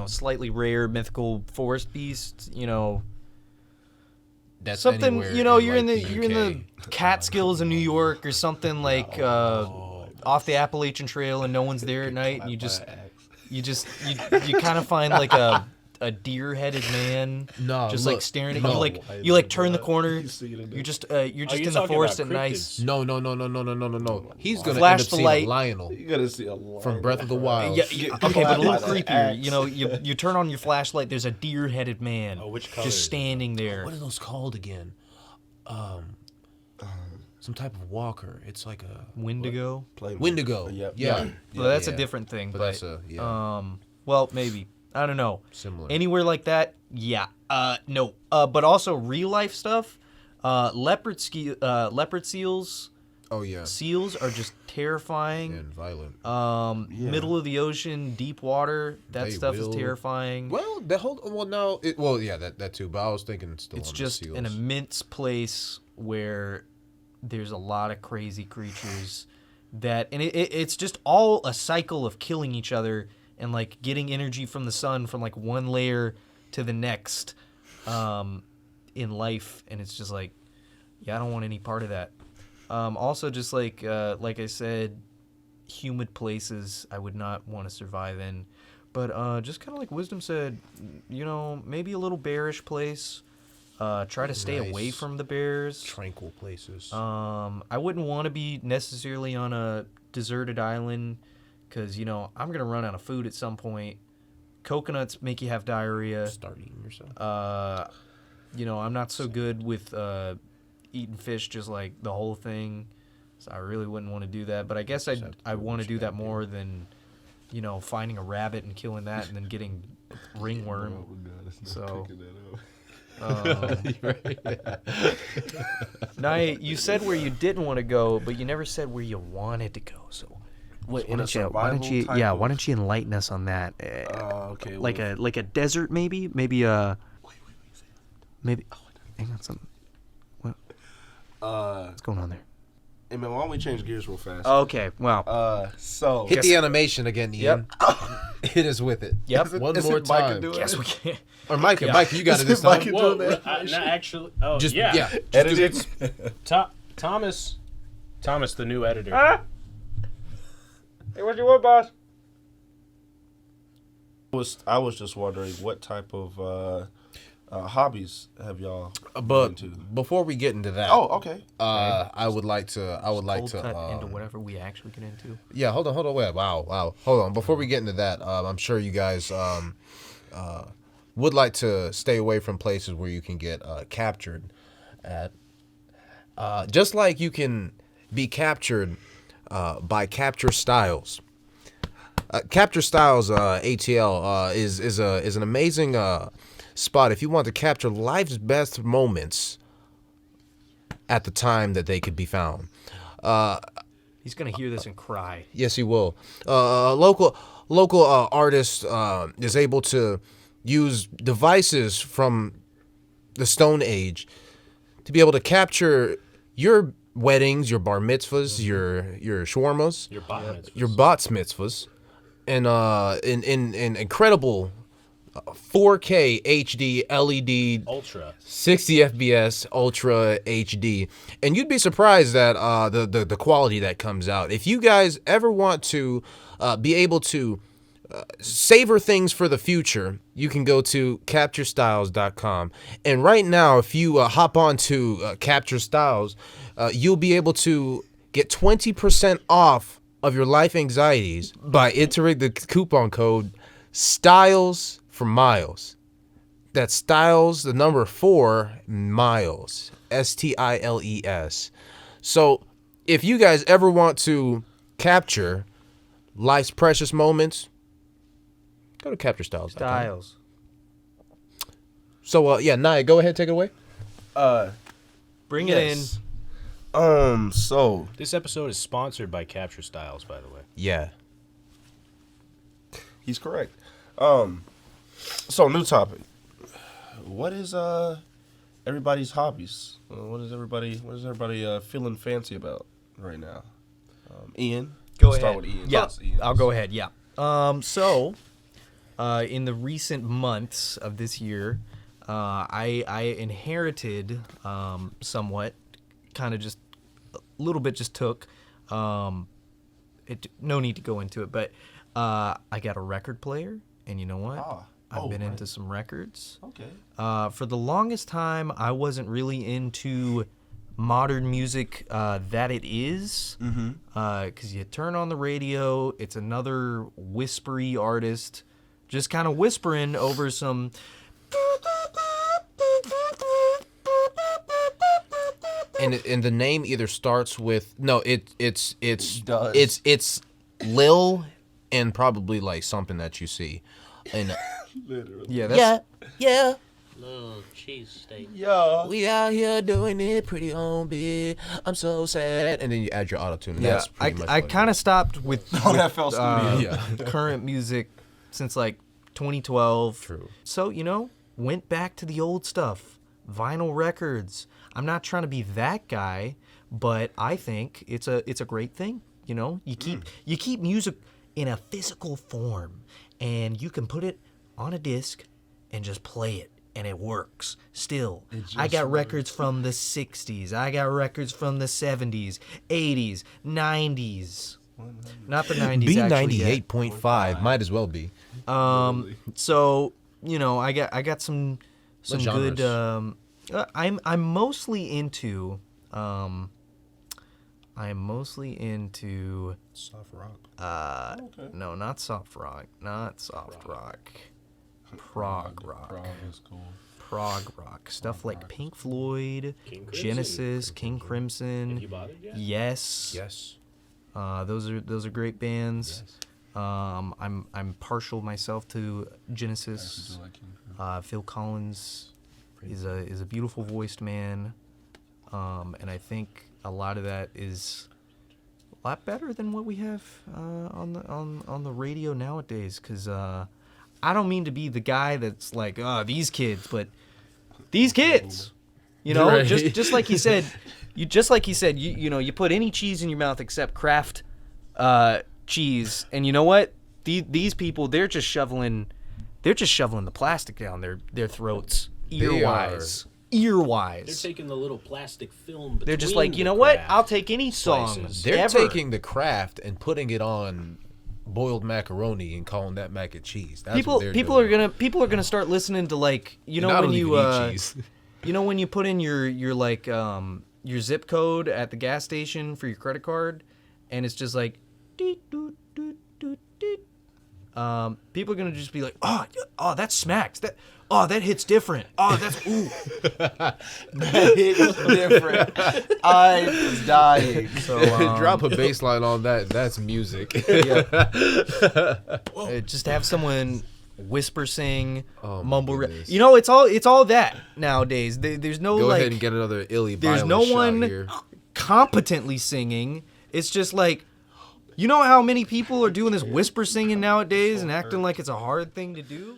slightly rare mythical forest beasts. That's Something anywhere you're in like, you're in the Catskills in New York or something like off the Appalachian Trail and no one's there at night and you kind of find like a deer-headed man like staring at you. You like turn the corner. You're just in the forest at night. No. He's gonna Flash end up the seeing light. a Lionel You gotta see a lot. from Breath of the Wild. Yeah, okay, but a little creepier. You turn on your flashlight. There's a deer-headed man which color just is it? standing there. What are those called again? Some type of walker. It's like a Wendigo. Wendigo. Yep. Yeah. Well, that's a different thing, but that's well, maybe. I don't know. Similar. Anywhere like that, yeah. No. But also real life stuff. Leopard seals. Oh yeah. Seals are just terrifying. And violent. Middle of the ocean, deep water. That They stuff will- is terrifying. Well, that too. But I was thinking still. It's on just the seals. an immense place where there's a lot of crazy creatures it's just all a cycle of killing each other and like getting energy from the sun from like one layer to the next in life, and it's just like, yeah, I don't want any part of that. Also, just like I said, humid places I would not want to survive in, but just kind of like Wisdom said, maybe a little bearish place. Try to stay away from the bears. Tranquil places. I wouldn't want to be necessarily on a deserted island because, I'm going to run out of food at some point. Coconuts make you have diarrhea. Start eating yourself. I'm not so good with eating fish just like the whole thing. So I really wouldn't want to do that. But I guess I want to do that more than, finding a rabbit and killing that and then getting ringworm. So... Now, you said where you didn't want to go, but you never said where you wanted to go. So, why don't you enlighten us on that? Okay. Like a desert, maybe a maybe. Oh, hang on, something. What's going on there? Hey man, why don't we change gears real fast? Okay, wow. So Hit the animation again, Ian. Hit us with it. Yep. One more time. Guess we can. Or Micah, you got it this time. Whoa, not actually. Oh, Just yeah. edited. Thomas, the new editor. Hey, what you want, boss? I was just wondering what type of hobbies have y'all been But into? before we get into that, Oh, okay. I would like to. Cut into whatever we actually get into. Yeah, hold on. Wait, wow. Hold on. Before we get into that, I'm sure you guys would like to stay away from places where you can get captured at. Just like you can be captured by Capture Styles. Capture Styles ATL is an amazing spot if you want to capture life's best moments at the time that they could be found. He's gonna hear this and cry. Yes, he will. Local artist is able to use devices from the Stone Age to be able to capture your weddings, your bar mitzvahs, your shawarmas, your bat mitzvahs, and in incredible 4K HD LED Ultra 60 FPS Ultra HD, and you'd be surprised at the quality that comes out. If you guys ever want to be able to savor things for the future, you can go to CaptureStyles.com, and right now, if you hop on to Capture Styles, you'll be able to get 20% off of your life anxieties by entering the coupon code STYLES for miles. That's Styles, the number 4 miles, STILES. So if you guys ever want to capture life's precious moments, go to CaptureStyles. Styles. So Naya, go ahead, take it away. Bring it in. So This episode is sponsored by Capture Styles, by the way. Yeah. he's correct. So new topic. What is everybody's hobbies? What is everybody feeling fancy about right now? Ian, Go Start ahead. with Ian. Yeah, Ian. I'll go ahead. Yeah. So, in the recent months of this year, I inherited somewhat, kind of just a little bit just took. No need to go into it, but I got a record player, and you know what? I've been into some records. Okay. For the longest time, I wasn't really into modern music that it is. Because you turn on the radio, it's another whispery artist just kind of whispering over some... And the name either starts with it's does. Lil and probably like something that you see. And Literally. Yeah, that's... yeah. Little cheesesteak. Yeah. We out here doing it pretty on big. I'm so sad. And then you add your auto-tune. And Yeah, that's pretty much I what it kind of stopped with, FL Studio. current music since like 2012. True. So, went back to the old stuff. Vinyl records. I'm not trying to be that guy, but I think it's a great thing. You keep music in a physical form, and you can put it on a disc and just play it, and it works still. I got records from the 60s. I got records from the 70s, 80s, 90s. Not the 90s, actually. B98.5 might as well be. So, I got some What good genres? I'm mostly into Soft rock. no, not soft rock. Prog rock. Prog is cool. Prog rock. Stuff like Pink Floyd, King Crimson. Genesis, King Crimson. Have you bought it yet? Yes. Yes. Those are great bands. I'm partial myself to Genesis. Phil Collins is a beautiful voiced man, and I think a lot of that is a lot better than what we have on the radio nowadays. Because I don't mean to be the guy that's like, these kids, but these kids, Right. just like he said, you put any cheese in your mouth except Kraft cheese, and you know what? These people, they're just shoveling the plastic down their throats, ear-wise. They're taking the little plastic film between They're just like, you the know what? craft I'll take any song. slices. They're ever. taking the craft and putting it on boiled macaroni and calling that mac and cheese. That's people what they're people doing. are gonna start listening to, like, And I when don't you even eat cheese. when you put in your like your zip code at the gas station for your credit card, and it's just like deet, doot, doot, doot, deet. People are gonna just be like, oh, that smacks. That hits different. Oh, that's ooh. That hits different. I was dying. So Drop a bass line on that. That's music. just have someone whisper sing, Oh, mumble. goodness. You know, it's all that nowadays. There's no Go like. ahead and get another illy. There's no shot one here. competently singing. It's just like, you know how many people are doing this whisper singing nowadays and acting like it's a hard thing to do?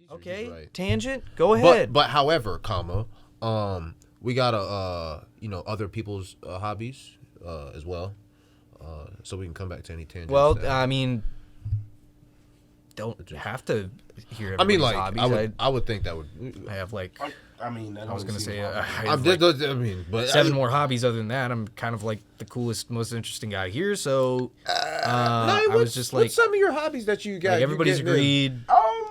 Okay, right. tangent. Go ahead. But however, we gotta other people's hobbies as well, so we can come back to any tangents. Well, I mean, don't have to hear. I mean, like hobbies. I would think that would. I have like. I mean, I was gonna say I I have like but 7 more hobbies. Other than that, I'm kind of like the coolest, most interesting guy here. So I was just like, what's some of your hobbies that you got? like everybody's agreed.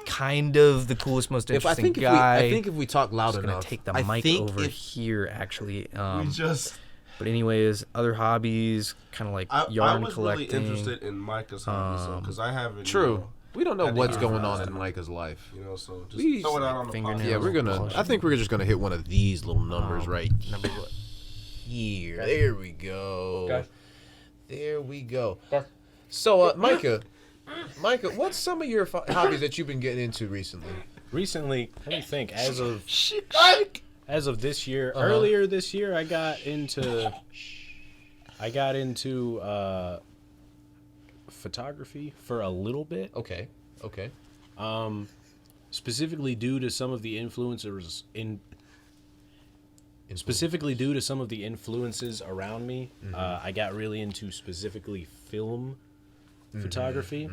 Kind of the coolest, most interesting guy. I think if we talk loud I'm enough, gonna take the mic over here. Actually, But anyways, other hobbies, kind of like yarn I was collecting. really interested in Micah's hobbies because I haven't. True. We don't know I what's think going I on was in Micah's life. So just throw it out on the fingernails. podcast. Yeah, we're gonna. I think we're just gonna hit one of these little numbers right Number what? here. There we go. Okay. There we go. So, Micah, what's some of your hobbies that you've been getting into recently? Recently, let me think. As of this year, earlier this year, I got into photography for a little bit. Okay. Specifically due to some of the influences around me. I got really into specifically film photography.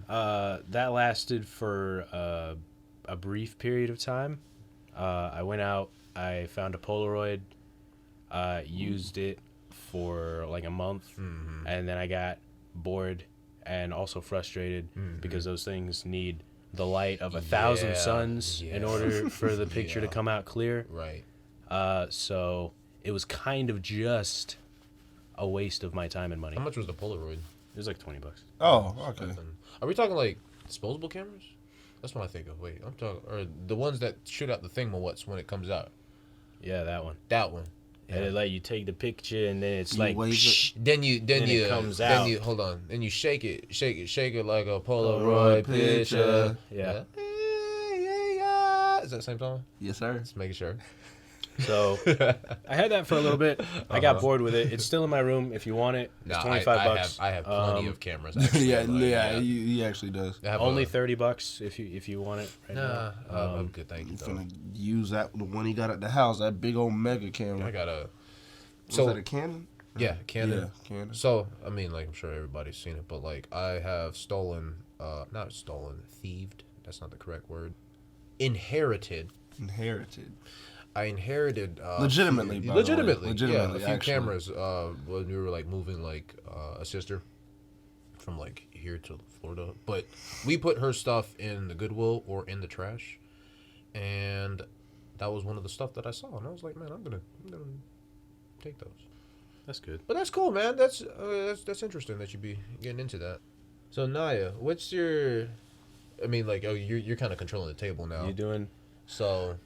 That lasted for a brief period of time. I went out, I found a Polaroid, used it for like a month, and then I got bored and also frustrated because those things need the light of 1,000 suns in order for the picture to come out clear. Right. So it was kind of just a waste of my time and money. How much was the Polaroid? It was like $20. Oh, okay. Are we talking like disposable cameras? That's what I think of. Wait, I'm talking, or the ones that shoot out the thingamawhat's when it comes out. Yeah, that one. That one. And it let you take the picture, and then it's like, then it comes out. Hold on. Then you shake it like a Polaroid picture. Yeah. Is that the same time? Yes, sir. Just making sure. So I had that for a little bit. I got bored with it. It's still in my room. If you want it, it's $25. I have plenty of cameras. Actually. He actually does. Only $30 if you want it. Right now. I'm good. Thank you. He's gonna use the one he got at the house, that big old mega camera. I got a. Was that a Canon? Yeah, Canon. Yeah, Canon. So I mean, like, I'm sure everybody's seen it, but like, I have thieved. That's not the correct word. Inherited. I inherited legitimately. Legitimately, yeah, a few actually. cameras when we were like moving like a sister from like here to Florida. But we put her stuff in the Goodwill or in the trash, and that was one of the stuff that I saw, and I was like, man, I'm gonna take those. That's good. But that's cool, man. That's interesting that you be getting into that. So Naya, what's your? I mean, like, you're kind of controlling the table now. You doing? So.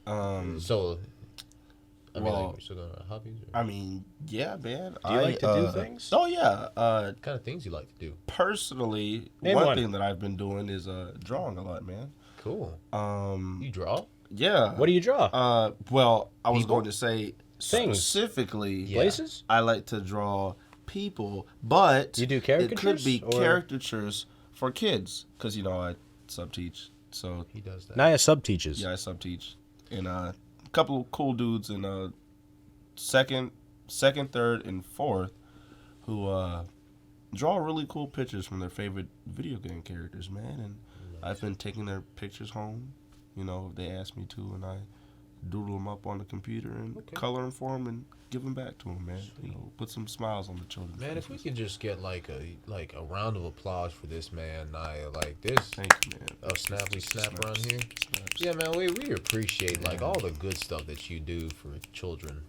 So, I mean, like, so hobbies? Or? I mean, yeah, man. Do you like to do things? Oh, yeah. What kind of things you like to do? Personally, one thing that I've been doing is drawing a lot, man. Cool. You draw? Yeah. What do you draw? Well, I was going to say things. Specifically, Places? I like to draw people, but you do caricatures? It could be caricatures for kids, because, I sub-teach. So he does that. Naya sub-teaches. Yeah, I sub-teach. And a couple of cool dudes in second, third, and fourth who draw really cool pictures from their favorite video game characters, man. And I've been taking their pictures home. They ask me to, and I doodle them up on the computer and color them for them and give them back to them, man. Put some smiles on the children. Man, if we could just get like a round of applause for this man, Naya, like this. Thank you, man. Snap around here. Yeah, man, we appreciate like all the good stuff that you do for children.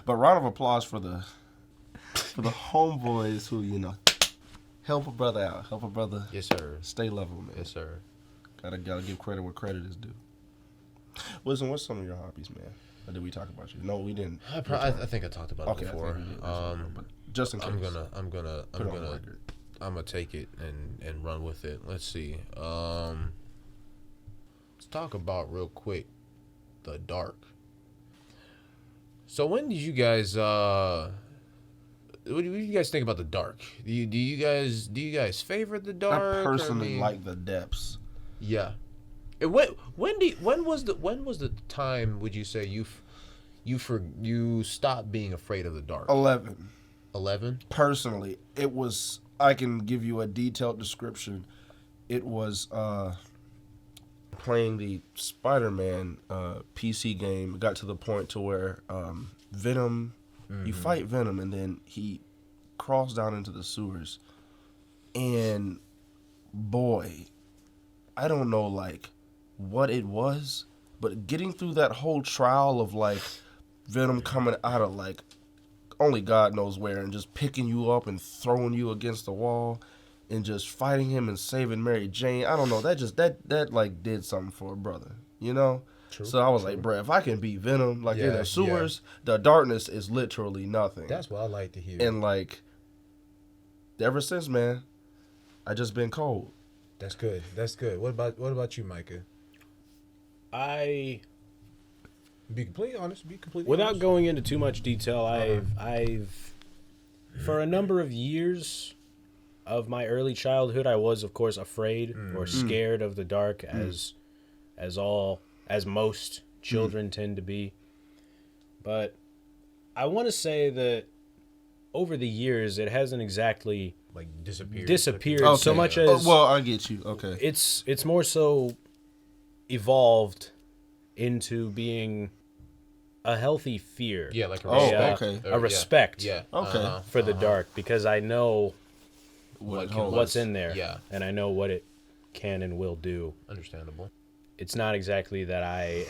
But round of applause for the homeboys who help a brother out, help a brother. Yes, sir. Stay level, man. Yes, sir. Gotta give credit where credit is due. Listen, what's some of your hobbies, man? Or did we talk about you? No, we didn't. I think I talked about it before. Just in case. I'm gonna take it and run with it. Let's see. Let's talk about real quick the dark. So when did you guys what do you guys think about the dark? Do you guys favor the dark? I personally like the depths. Yeah. And when was the time would you say you stopped being afraid of the dark? 11. 11? Personally, it was. I can give you a detailed description. It was playing the Spider-Man PC game. It got to the point to where Venom. You fight Venom, and then he crawls down into the sewers. And boy, I don't know like what it was, but getting through that whole trial of like Venom coming out of like only God knows where and just picking you up and throwing you against the wall and just fighting him and saving Mary Jane. I don't know. That like did something for a brother, you know? True, so I was like, bruh, if I can beat Venom, like in the sewers, the darkness is literally nothing. That's what I like to hear. And like, ever since, man, I just been cold. That's good. That's good. What about you, Micah? Be completely honest. Without going into too much detail, I've for a number of years of my early childhood, I was of course afraid or scared of the dark, as most children tend to be. But I want to say that over the years, it hasn't exactly like disappeared okay. so much as. Well, I get you. Okay. It's more so evolved into being a healthy fear. Yeah, like a respect. respect. A respect. Yeah. Okay. For the dark, because I know what's in there. Yeah. And I know what it can and will do. Understandable. It's not exactly that I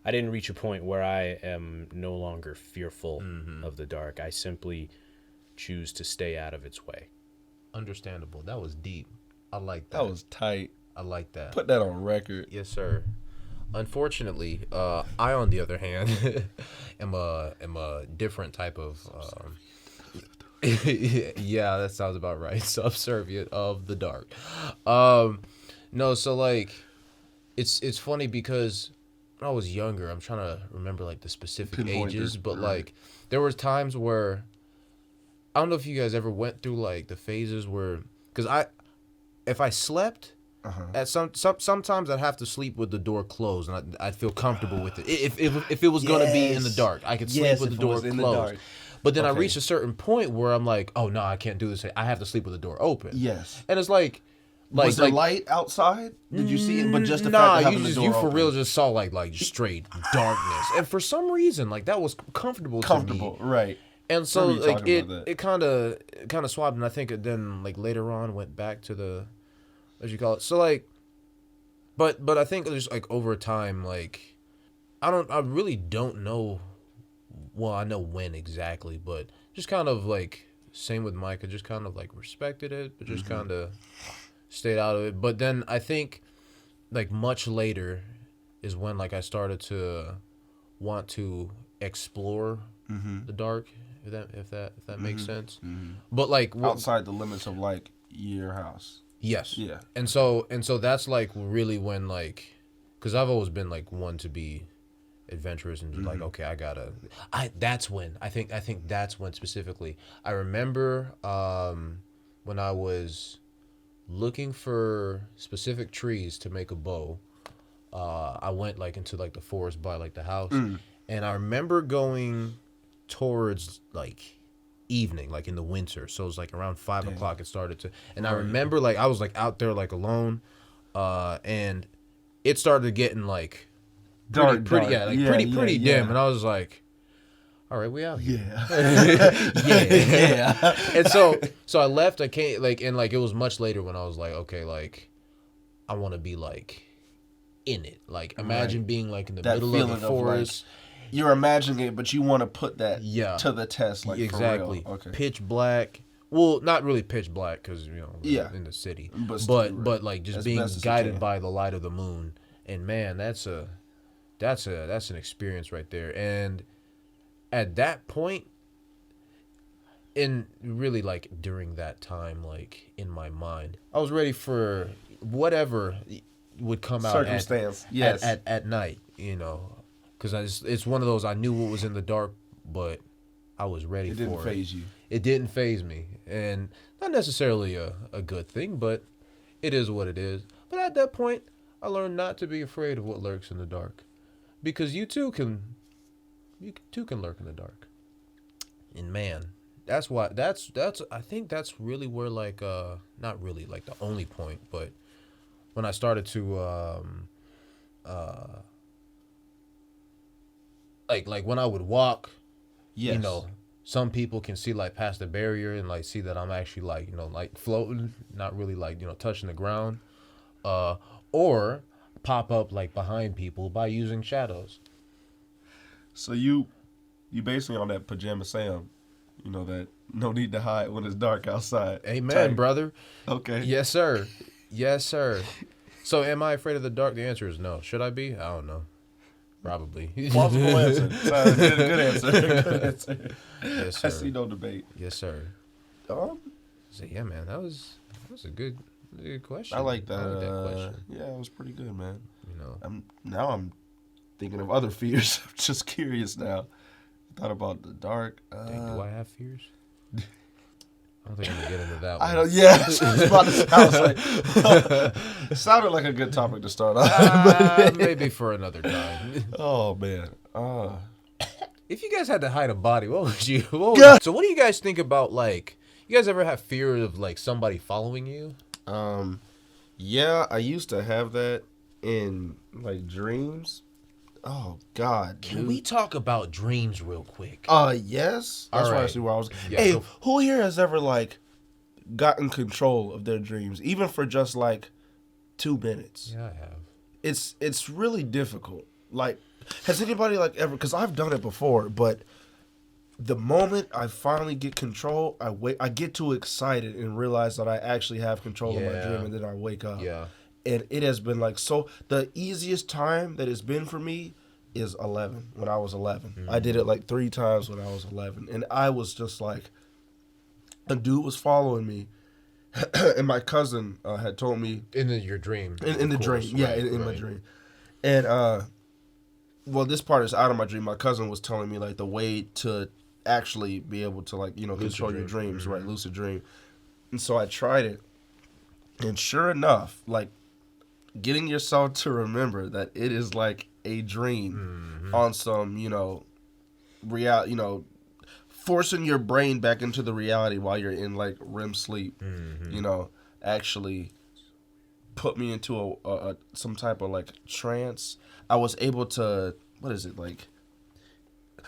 didn't reach a point where I am no longer fearful of the dark. I simply choose to stay out of its way. Understandable. That was deep. I like that. That was tight. I like that. Put that on record. Yes, sir. Unfortunately, I, on the other hand, am a different type of. Yeah, that sounds about right. Subservient of the dark. No, so like, it's funny because when I was younger, I'm trying to remember like the specific ages, but like there was times where I don't know if you guys ever went through like the phases where, because if I slept. At sometimes I'd have to sleep with the door closed, and I'd feel comfortable with it. If it was gonna be in the dark, I could sleep with the door closed. But then I reached a certain point where I'm like, oh no, I can't do this. I have to sleep with the door open. Yes. And it's like was there light outside? Did you see it? But just the fact of having the door you for open. real just saw like straight darkness, and for some reason like that was comfortable to me. Right. And so like it kind of swapped, and I think it then like later on went back to the. As you call it, so like, but I think just like over time, like, I really don't know. Well, I know when exactly, but just kind of like same with Micah, just kind of like respected it, but just kind of stayed out of it. But then I think like much later is when like I started to want to explore the dark, if that makes sense. But like outside the limits of like your house. Yes. Yeah. And so that's like really when like, because I've always been like one to be adventurous and just like, okay, that's when I think that's when specifically I remember when I was looking for specific trees to make a bow. I went like into like the forest by like the house, and I remember going towards like evening, like in the winter, so it was like around 5 o'clock it started to, and I remember like I was like out there like alone, and it started getting like pretty dim, and I was like, all right, we out here. Yeah. And so I left. I came like, and like it was much later when I was like, okay, like I want to be like in it, like imagine being like in the middle of the forest. You're imagining it, but you want to put that to the test, like exactly. For real. Okay. Pitch black. Well, not really pitch black because we're in the city, but like just being guided by the light of the moon. And man, that's an experience right there. And at that point, and really like during that time, like in my mind, I was ready for whatever would come out circumstance. At night, you know, because it's one of those, I knew what was in the dark, but I was ready for it. It didn't faze you. It didn't faze me, and not necessarily a good thing, but it is what it is. But at that point, I learned not to be afraid of what lurks in the dark, because you too can lurk in the dark. And man, that's I think that's really where like not really like the only point, but when I started to like when I would walk, Yes. you know, some people can see like past the barrier and like see that I'm actually like, you know, like floating, not really like, you know, touching the ground, or pop up like behind people by using shadows. So you basically on that pajama Sam, you know, that no need to hide when it's dark outside. Amen, type. brother. Okay. Yes, sir. Yes, sir. So am I afraid of the dark? The answer is no. Should I be? I don't know. Probably. Plausible answer. Good answer. Good answer. Yes, sir. I see no debate. Yes, sir. So yeah, man, that was a good question. I like that. I like that question. Yeah, it was pretty good, man. You know, I'm thinking of other fears. I'm just curious now. Thought about the dark. do I have fears? I don't think I'm gonna get into that one. I don't. Yeah, I was about to say. I was like, it sounded like a good topic to start off. Maybe for another time. Oh man. If you guys had to hide a body, what would you? So what do you guys think about, like, you guys ever have fear of like somebody following you? Yeah, I used to have that in like dreams. Oh God, Can dude. we talk about dreams real quick? Yes. That's All right. actually where I was. Yeah, hey, go who here has ever like gotten control of their dreams, even for just like 2 minutes? Yeah, I have. It's really difficult. Like, has anybody like ever? Because I've done it before, but the moment I finally get control, I get too excited and realize that I actually have control of my dream, and then I wake up. Yeah. And it has been like, so the easiest time that it's been for me is 11, when I was 11. Mm-hmm. I did it like 3 times when I was 11. And I was just like, a dude was following me. And my cousin had told me. In your dream. In the course, dream. Yeah, right, in my right. dream. And, well, this part is out of my dream. My cousin was telling me like the way to actually be able to like, you know, control your dreams, right? Lucid dream. And so I tried it. And sure enough, like, getting yourself to remember that it is like a dream on some, you know, forcing your brain back into the reality while you're in like REM sleep, you know, actually put me into a some type of like trance. I was able to, what is it, like,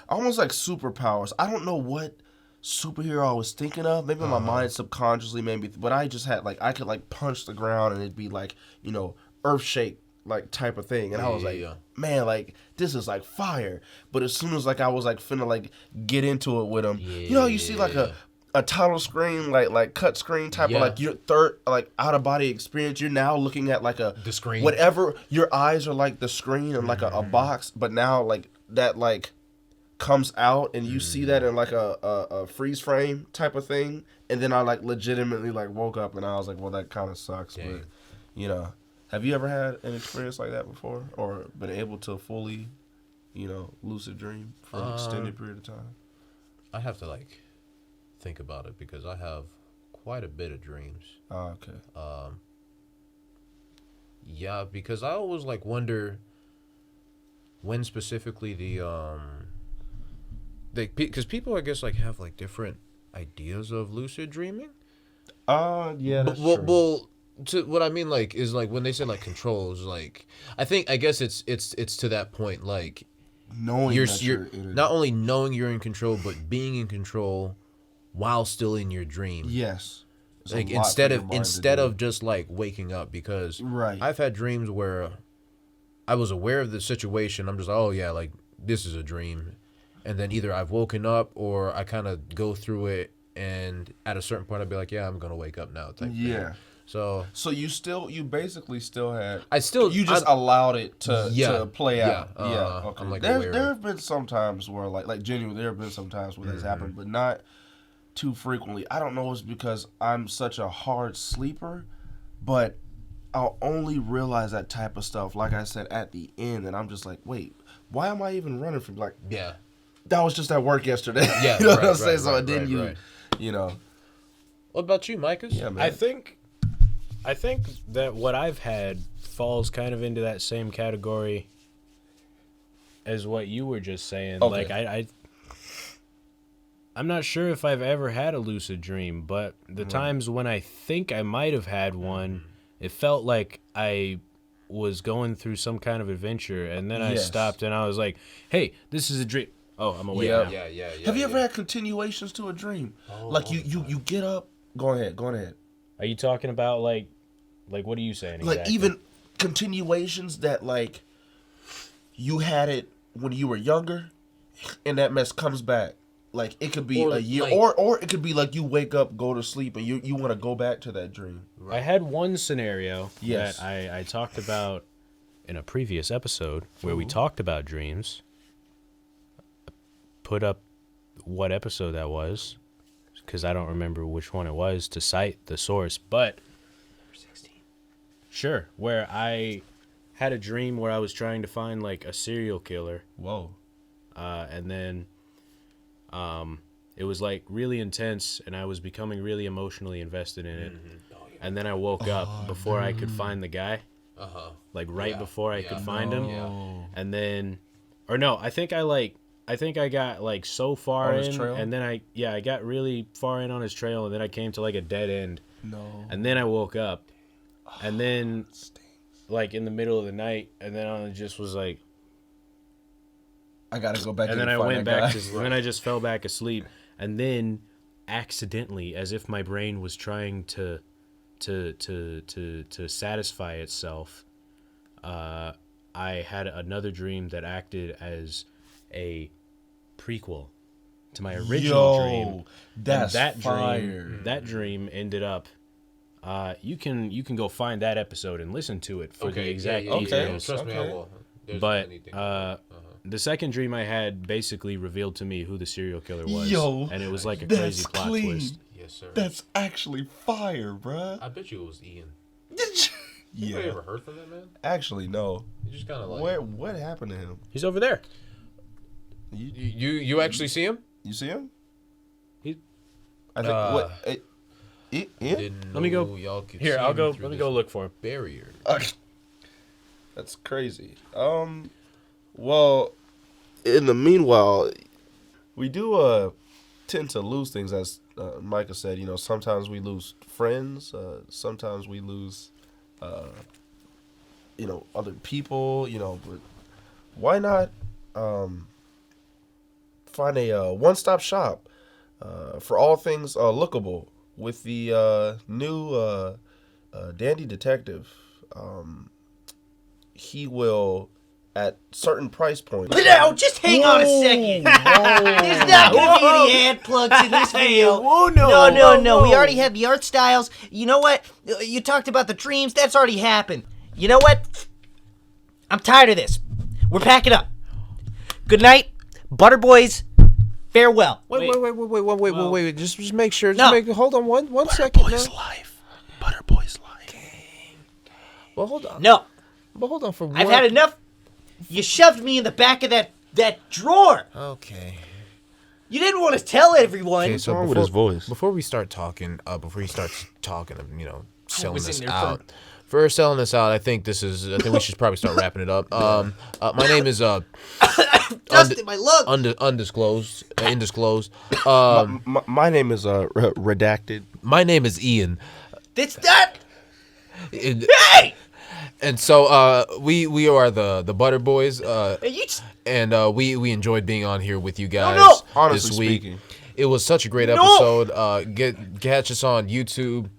almost like superpowers. I don't know what superhero I was thinking of. Maybe my mind subconsciously made me, but I just had like, I could like punch the ground and it'd be like, you know, earth shake like type of thing. And I was like, man, like this is like fire. But as soon as like I was like finna like get into it with him, you know, you see like a title screen, like cut screen type of like your third like out of body experience. You're now looking at like the screen, whatever, your eyes are like the screen and like a box, but now like that like comes out and you see that in like a freeze frame type of thing. And then I like legitimately like woke up and I was like, well, that kind of sucks. Dang. But you know, have you ever had an experience like that before, or been able to fully, you know, lucid dream for an extended period of time? I have to like think about it because I have quite a bit of dreams. Oh, okay. Yeah, because I always like wonder when specifically because people I guess like have like different ideas of lucid dreaming. Yeah, that's true. Well, what I mean like is like when they say like controls, like I guess it's to that point, like knowing you're not only knowing you're in control but being in control while still in your dream. Yes. Like instead of just like waking up, because I've had dreams where I was aware of the situation. I'm just like, oh yeah, like this is a dream, and then either I've woken up or I kind of go through it, and at a certain point I'd be like, yeah, I'm gonna wake up now type thing. So you basically still had. You just allowed it to play out. Okay. I'm like there have been some times where like genuinely there have been some times where that's happened, but not too frequently. I don't know if it's because I'm such a hard sleeper, but I'll only realize that type of stuff, like I said, at the end, and I'm just like, wait, why am I even running from, like, that was just at work yesterday. Yeah, you know what I'm saying? So then you know. What about you, Micah? Yeah, man. I think that what I've had falls kind of into that same category as what you were just saying. Okay. Like I'm not sure if I've ever had a lucid dream, but the times when I think I might have had one, it felt like I was going through some kind of adventure, and then I stopped and I was like, "Hey, this is a dream." Oh, I'm awake now. Yeah. Have you ever had continuations to a dream? Like you get up. Go ahead. Are you talking about like what are you saying exactly? Like even continuations that like you had it when you were younger, and that mess comes back. Like it could be a year, or it could be like you wake up, go to sleep, and you want to go back to that dream. I had one scenario that I talked about in a previous episode where we talked about dreams. Put up what episode that was, because I don't remember which one it was to cite the source, but 16. Sure, where I had a dream where I was trying to find like a serial killer. Whoa. And then it was like really intense, and I was becoming really emotionally invested in it. And then I woke up before I could find the guy. Like before I could find him. And then, or no, I think I got like so far on in, his trail? and then I got really far in on his trail, and then I came to like a dead end. And then I woke up, and then like in the middle of the night, and then I just was like, I gotta go back. And then I went back to, and then I just fell back asleep, and then accidentally, as if my brain was trying to satisfy itself, I had another dream that acted as a prequel to my original dream. That's that fire. That dream ended up. You can go find that episode and listen to it for the exact details. Trust me, I will. But the second dream I had basically revealed to me who the serial killer was. And it was like a crazy plot twist. Yes, sir. That's actually fire, bruh. I bet you it was Ian. Yeah. You ever heard from that man? Actually, no. You just kind of like. What happened to him? He's over there. You actually see him? You see him? I think Let me go. Here, I'll go. Let me go look for him. Barrier. That's crazy. Well, in the meanwhile, we do tend to lose things, as Micah said. You know, sometimes we lose friends. Sometimes we lose, other people. You know, but why not find a one-stop shop for all things lookable with the new Dandy Detective. He will, at certain price points. No, just hang on a second. There's not going to be any ad plugs in this video. No. We already had the art styles. You know what? You talked about the dreams. That's already happened. You know what? I'm tired of this. We're packing up. Good night, Butter Boys. Farewell. Wait. Just make sure. Hold on one second. Butter Boys life. Butter Boys life. Well, hold on. No. But hold on for I've had enough. You shoved me in the back of that drawer. Okay. You didn't want to tell everyone. Okay, so with his voice? Before we start talking, before he starts talking of, selling was this in there out. For selling this out, I think we should probably start wrapping it up. My name is Dustin, my luck. Indisclosed. My name is redacted. My name is Ian. It's that. Hey. And so we are the Butter Boys, and we enjoyed being on here with you guys Honestly this week. speaking. It was such a great episode. Catch us on YouTube,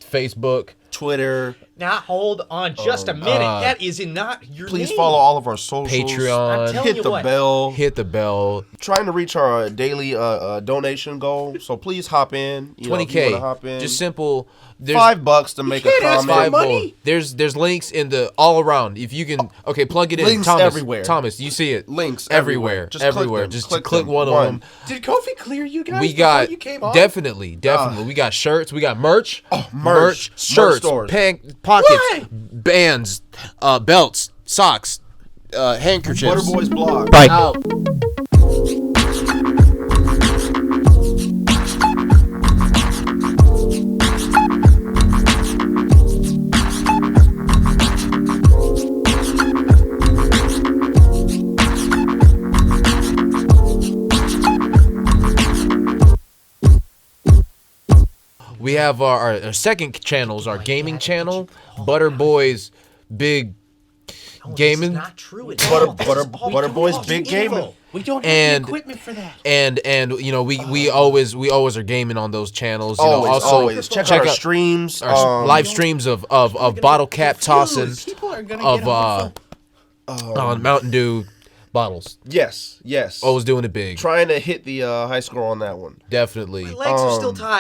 Facebook, Twitter, Now hold on just a minute. That is not your Please name. follow all of our socials. Patreon. I'm telling Hit you the what. bell. Hit the bell. Trying to reach our daily donation goal, so please hop in. You know, if you 20K. wanna hop in. Just simple. There's $5 to make a ask for comment. money. There's links in the all around. If you can, okay, plug it in. Links Thomas, everywhere. Thomas, you see it. Links everywhere. everywhere. Just click everywhere. them. Just Click click them. one of them. Did Kofi clear you guys We got before you came on? definitely. We got shirts. We got merch. merch. shirts, Merch stores. pockets, What? bands, belts, socks, handkerchiefs. Butter Boys blog. Out. We have our second channels, our gaming channel, Butter Boys Big Gaming, Not true at all. Butter Boys Big Gaming. We don't have And- the equipment for that. and you know we always are gaming on those channels. You know, Always, also always. Check out our streams. our live streams of bottle cap tossing People are gonna of get off Mountain Dew bottles. Yes. Always doing it big. Trying to hit the high score on that one. Definitely. My legs are still tied.